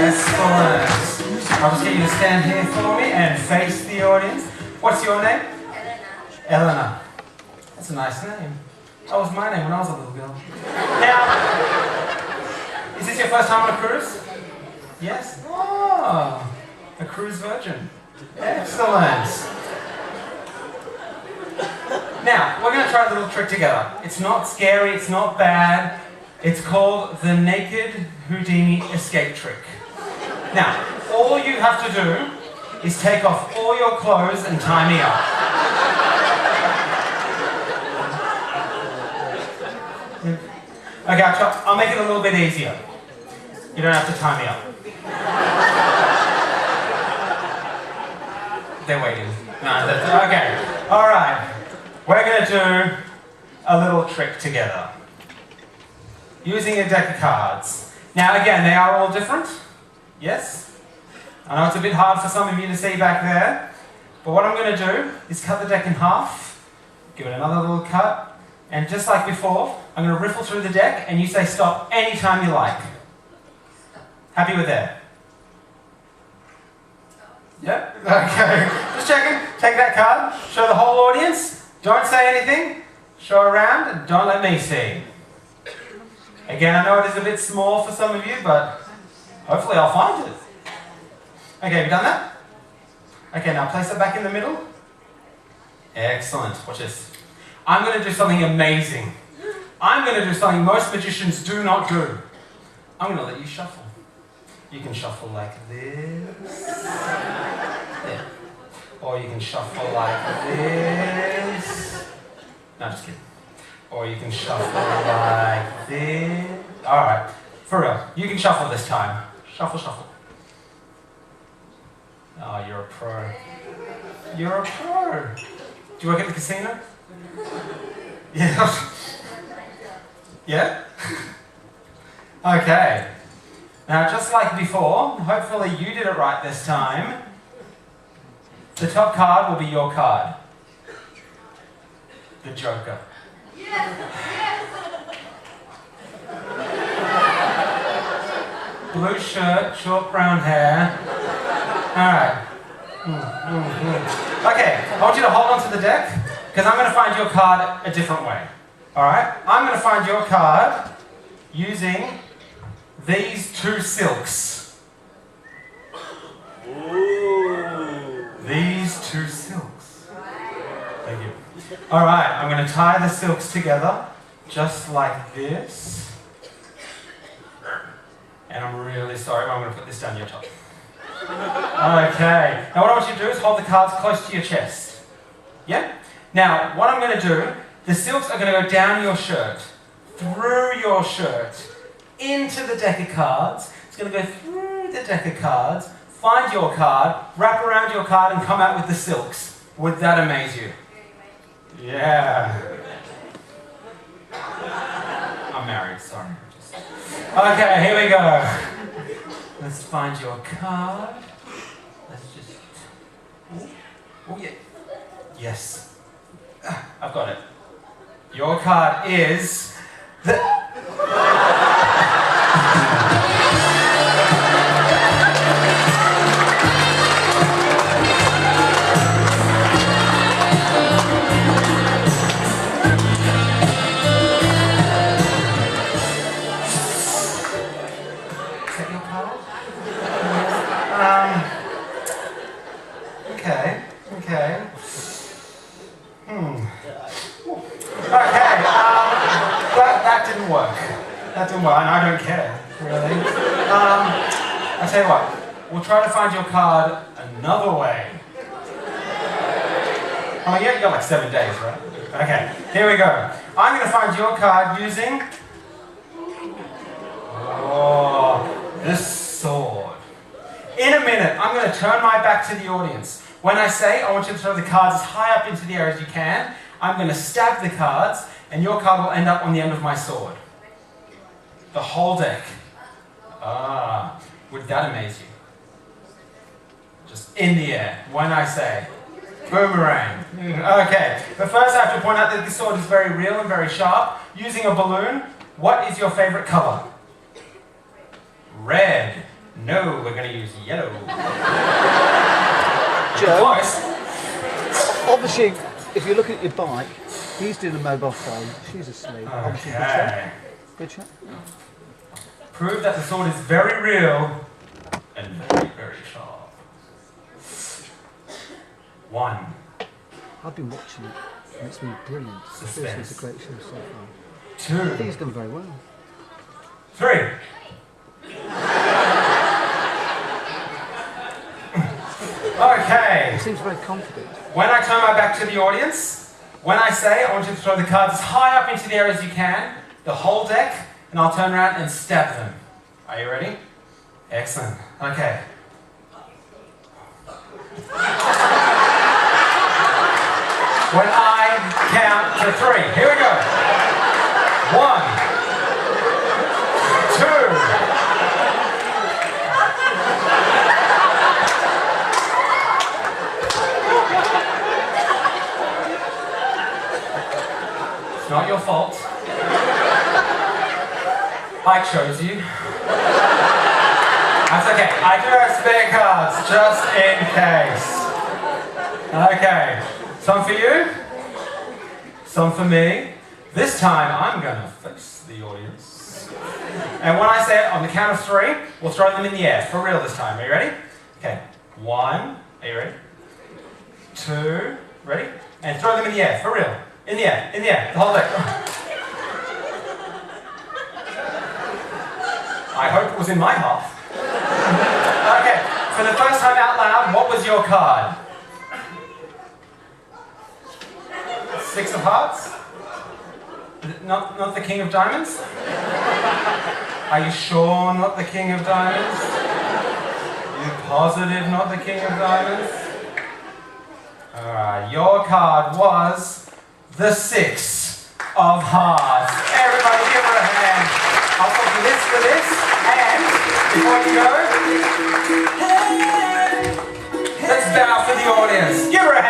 Excellent. I'll just get you to stand here for me and face the audience. What's your name? Eleanor. That's a nice name. That was my name when I was a little girl. Now, is this your first time on a cruise? Yes? Oh, a cruise virgin. Excellent. Now, we're going to try a little trick together. It's not scary, it's not bad. It's called the Naked Houdini Escape Trick. Now, all you have to do is take off all your clothes and tie me up. Okay, I'll make it a little bit easier. You don't have to tie me up. They're waiting. No, okay. All right. We're going to do a little trick together. Using a deck of cards. Now again, they are all different. Yes? I know it's a bit hard for some of you to see back there. But what I'm going to do is cut the deck in half. Give it another little cut. And just like before, I'm going to riffle through the deck and you say stop anytime you like. Happy with that? Yep. Okay. Just checking. Take that card. Show the whole audience. Don't say anything. Show around and don't let me see. Again, I know it is a bit small for some of you, but hopefully I'll find it. Okay, have you done that? Okay, now place it back in the middle. Excellent. Watch this. I'm going to do something amazing. I'm going to do something most magicians do not do. I'm going to let you shuffle. You can shuffle like this. Yeah. Or you can shuffle like this. No, just kidding. Or you can shuffle like this. Alright, for real. You can shuffle this time. Shuffle, shuffle. Oh, you're a pro. You're a pro. Do you work at the casino? Yeah. Yeah? Okay. Now, just like before, hopefully you did it right this time. The top card will be your card. The Joker. Blue shirt, short brown hair. Alright. Okay, I want you to hold on to the deck, because I'm going to find your card a different way. Alright? I'm going to find your card using these two silks. Ooh. These two silks. Thank you. Alright, I'm going to tie the silks together, just like this. And I'm really sorry, but I'm going to put this down your top. Okay. Now what I want you to do is hold the cards close to your chest. Yeah? Now, what I'm going to do, the silks are going to go down your shirt, through your shirt, into the deck of cards. It's going to go through the deck of cards, find your card, wrap around your card, and come out with the silks. Would that amaze you? Yeah. I'm married, sorry. Okay, here we go. Let's find your card. Let's just... Oh, yeah. Yes. I've got it. Your card is... the... Okay. That didn't work. That didn't work, and I don't care, really. I'll tell you what, we'll try to find your card another way. Oh yeah, you got like 7 days, right? Okay, here we go. I'm going to find your card using... Oh, this sword. In a minute, I'm going to turn my back to the audience. When I say I want you to throw the cards as high up into the air as you can, I'm going to stab the cards, and your card will end up on the end of my sword. The whole deck. Ah, would that amaze you? Just in the air, when I say, boomerang. Okay, but first I have to point out that this sword is very real and very sharp. Using a balloon, what is your favorite color? Red. No, we're going to use yellow. Joe, Twice. obviously, if you're looking at your bike, he's doing a mobile phone, she's asleep. Obviously, good shot. Okay. Good shot. Prove that the sword is very real and very, very sharp. 1. I've been watching it, and it's been brilliant. Seriously, it's a great show so far. 2. I think he's done very well. 3. Okay. He seems very confident. When I turn my back to the audience, when I say I want you to throw the cards as high up into the air as you can, the whole deck, and I'll turn around and stab them. Are you ready? Excellent. Okay. When I count to 3, here we go. 1, 2. It's not your fault. I chose you. That's okay. I do have spare cards, just in case. Okay. Some for you. Some for me. This time, I'm going to face the audience. And when I say it on the count of 3, we'll throw them in the air. For real this time. Are you ready? Okay. 1. Are you ready? 2. Ready? And throw them in the air. For real. In the air. In the air. The whole deck. I hope it was in my half. Okay, for the first time out loud, what was your card? 6 of hearts? Not the king of diamonds? Are you sure not the king of diamonds? Are you positive not the king of diamonds? Alright, your card was the 6 of hearts. Everybody give her a hand. I'll talk to this for this, and before you go, let's bow for the audience. Give her a hand.